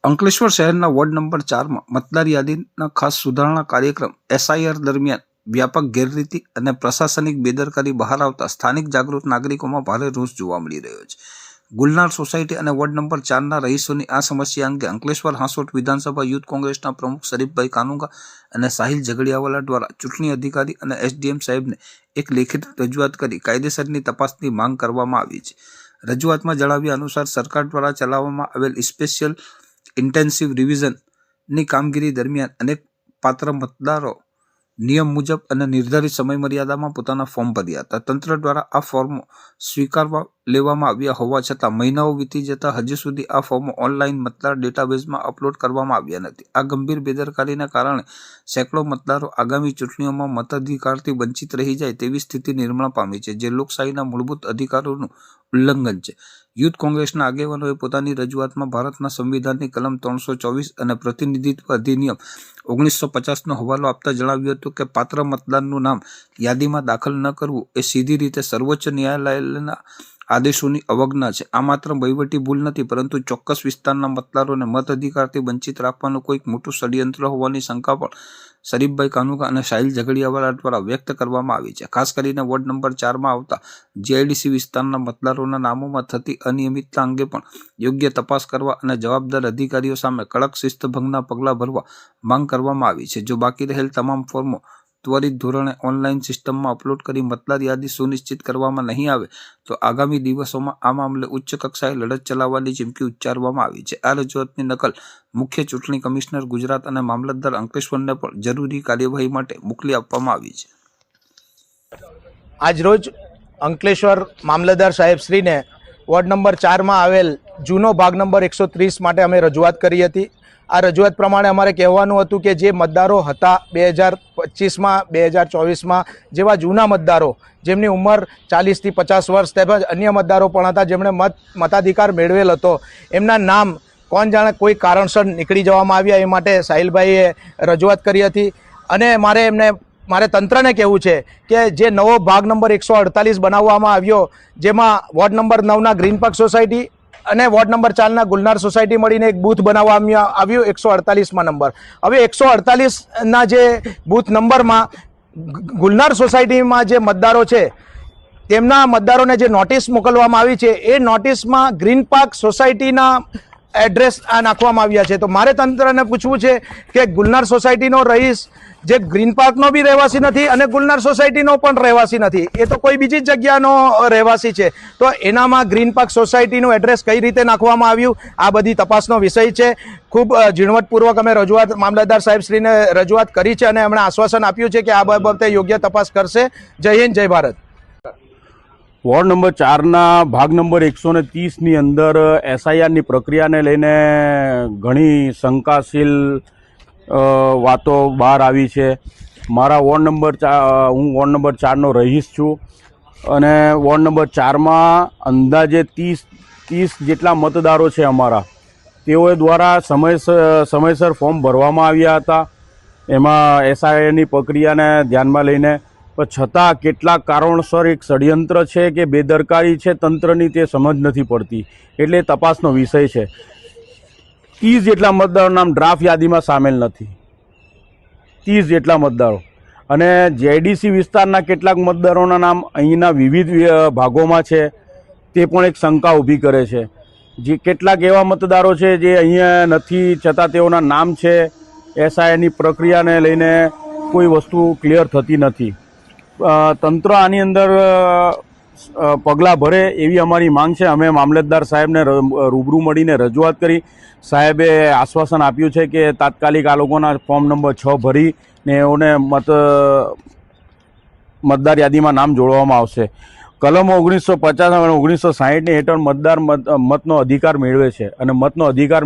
અંકલેશ્વર શહેરના ward number 4 માં મતદાર યાદીના ખાસ સુધારણા કાર્યક્રમ SIR દરમિયાન વ્યાપક ગેરરીતિ અને પ્રશાસનિક બેદરકારી બહાર આવતા સ્થાનિક જાગૃત નાગરિકોમાં ભારે રોષ જોવા મળી રહ્યો છે. ગુલનાર સોસાયટી અને વોર્ડ નંબર 4ના રહીશોની આ સમસ્યા અંગે અંકલેશ્વર હાંસોટ વિધાનસભા યુથ કોંગ્રેસના પ્રમુખ શરીફભાઈ કાનુગા અને સાહિલ ઝઘડિયાવાલા દ્વારા ચૂંટણી અધિકારી અને SDM સાહેબને એક લેખિત રજૂઆત કરી કાયદેસરની તપાસની માંગ કરવામાં આવી છે. રજૂઆતમાં જણાવ્યા અનુસાર સરકાર દ્વારા ચલાવવામાં આવેલ સ્પેશિયલ ઇન્ટેન્સિવ રિવિઝનની કામગીરી દરમિયાન અનેક પાત્ર મતદારો નિયમ મુજબ અને નિર્ધારિત સમયમર્યાદામાં પોતાના ફોર્મ ભર્યા હતા. તંત્ર દ્વારા આ ફોર્મો સ્વીકારવા લેવામાં આવ્યા હોવા છતાં મહિનાઓ વીતી જતા હજી સુધી આ ફોર્મો ઓનલાઈન મતદાર ડેટાબેઝમાં અપલોડ કરવામાં આવ્યા નથી. આ ગંભીર બેદરકારીના કારણે સેંકડો મતદારો આગામી ચૂંટણીઓમાં મતાધિકારથી વંચિત રહી જાય તેવી સ્થિતિ નિર્માણ પામી છે, જે લોકશાહીના મૂળભૂત અધિકારોનું ઉલ્લંઘન છે. યુથ કોંગ્રેસના આગેવાનોએ પોતાની રજૂઆતમાં ભારતના સંવિધાનની કલમ 324 અને પ્રતિનિધિત્વ અધિનિયમ 1950નો હવાલો આપતા જણાવ્યું હતું કે પાત્ર મતદારનું નામ યાદીમાં દાખલ ન કરવું એ સીધી રીતે સર્વોચ્ચ ન્યાયાલયના આદેશોની અવગણના છે. આ માત્ર વહીવટી ભૂલ નથી, પરંતુ ચોક્કસ વિસ્તારના મતદારોને મત અધિકારથી વંચિત રાખવાનું કોઈક મોટું ષડયંત્ર હોવાની શંકા પણ શરીફભાઈ કાનુગા અને સાહિલ ઝઘડિયાવાલા દ્વારા વ્યક્ત કરવામાં આવી છે. ખાસ કરીને વોર્ડ નંબર 4માં આવતા GIDC વિસ્તારના મતદારોના નામોમાં થતી અનિયમિતતા અંગે પણ યોગ્ય તપાસ કરવા અને જવાબદાર અધિકારીઓ સામે કડક શિસ્તભંગના પગલાં ભરવા માંગ કરવામાં આવી છે. જો બાકી રહેલ તમામ ફોર્મો ત્વરિત ધોરણે ઓનલાઈન સિસ્ટમમાં અપલોડ કરી મતદાર યાદી સુનિશ્ચિત કરવામાં નહીં આવે તો આગામી દિવસોમાં આ મામલે ઉચ્ચ કક્ષાએ લડત ચલાવવાની ચીમકી ઉચ્ચારવામાં આવી છે. આ રજૂઆતની નકલ મુખ્ય ચૂંટણી કમિશનર ગુજરાત અને મામલતદાર અંકલેશ્વરને પણ જરૂરી કાર્યવાહી માટે મોકલી આપવામાં આવી છે. આજરોજ અંકલેશ્વર મામલતદાર સાહેબશ્રીને વોર્ડ નંબર 4માં આવેલ જૂનો ભાગ નંબર 130 માટે અમે રજૂઆત કરી હતી. આ રજૂઆત પ્રમાણે અમારે કહેવાનું હતું કે જે મતદારો હતા 2025માં 2024માં જેવા જૂના મતદારો જેમની ઉંમર 40થી 50 વર્ષ તેમજ અન્ય મતદારો પણ હતા જેમણે મતાધિકાર મેળવેલ હતો, એમના નામ કોણ જાણે કોઈ કારણસર નીકળી જવામાં આવ્યા. એ માટે સાહિલભાઈએ રજૂઆત કરી હતી અને મારે તંત્રને કહેવું છે કે જે નવો ભાગ નંબર 148 બનાવવામાં આવ્યો, જેમાં વોર્ડ નંબર 9ના ગ્રીન પાર્ક સોસાયટી અને વોર્ડ નંબર 4ના ગુલનાર સોસાયટી મળીને એક બૂથ બનાવવામાં આવ્યું 148માં નંબર. હવે 148ના જે બૂથ નંબરમાં ગુલનાર સોસાયટીમાં જે મતદારો છે તેમના મતદારોને જે નોટિસ મોકલવામાં આવી છે એ નોટિસમાં ગ્રીન પાર્ક સોસાયટીના એડ્રેસ નાખવામાં આવ્યા છે. તો મારે તંત્રને પૂછવું છે કે ગુલનાર સોસાયટીનો રહીશ જે ગ્રીન પાર્કનો બી રહેવાસી નથી અને ગુલનાર સોસાયટીનો પણ રહેવાસી નથી, એ તો કોઈ બીજી જગ્યાનો રહેવાસી છે, તો એનામાં ગ્રીન પાર્ક સોસાયટીનું એડ્રેસ કઈ રીતે નાખવામાં આવ્યું આ બધી તપાસનો વિષય છે. ખૂબ ઝીણવટપૂર્વક અમે મામલતદાર સાહેબશ્રીને રજૂઆત કરી છે અને એમણે આશ્વાસન આપ્યું છે કે આ બાબતે યોગ્ય તપાસ કરશે. જય હિન્દ, જય ભારત. વોર્ડ નંબર 4ના ભાગ નંબર 130ની અંદર SIRની પ્રક્રિયાને લઈને ઘણી શંકાશીલ વાતો બહાર આવી છે. મારા હું વોર્ડ નંબર 4નો રહીશ છું અને વોર્ડ નંબર 4માં અંદાજે 30 જેટલા મતદારો છે અમારા, તેઓ દ્વારા સમયસર ફોર્મ ભરવામાં આવ્યા હતા. એમાં SIRની પ્રક્રિયાને ધ્યાનમાં લઈને પણ છતાં કેટલાક કારણોસર એક ષડયંત્ર છે કે બેદરકારી છે તંત્રની, તે સમજ નથી પડતી, એટલે તપાસનો વિષય છે. 30 જેટલા મતદારો નામ ડ્રાફ્ટ યાદીમાં સામેલ નથી, 30 જેટલા મતદારો. અને GIDC વિસ્તારના કેટલાક મતદારોના નામ અહીંના વિવિધ ભાગોમાં છે, તે પણ એક શંકા ઊભી કરે છે. જે કેટલાક એવા મતદારો છે જે અહીંયા નથી છતાં તેઓના નામ છે. SIRની પ્રક્રિયાને લઈને કોઈ વસ્તુ ક્લિયર થતી નથી. તંત્ર આની અંદર પગલાં ભરે એવી અમારી માંગ છે. અમે મામલતદાર સાહેબને રૂબરૂ મળીને રજૂઆત કરી. સાહેબે આશ્વાસન આપ્યું છે કે તાત્કાલિક આ લોકોના ફોર્મ નંબર 6 ભરીને એઓને મતદાર યાદીમાં નામ જોડવામાં આવશે. કલમો 1950 અને 1960ની હેઠળ મતદાર મતનો અધિકાર મેળવે છે અને મતનો અધિકાર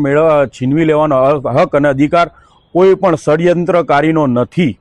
છીનવી લેવાનો હક અને અધિકાર કોઈ પણ ષડયંત્રકારીનો નથી.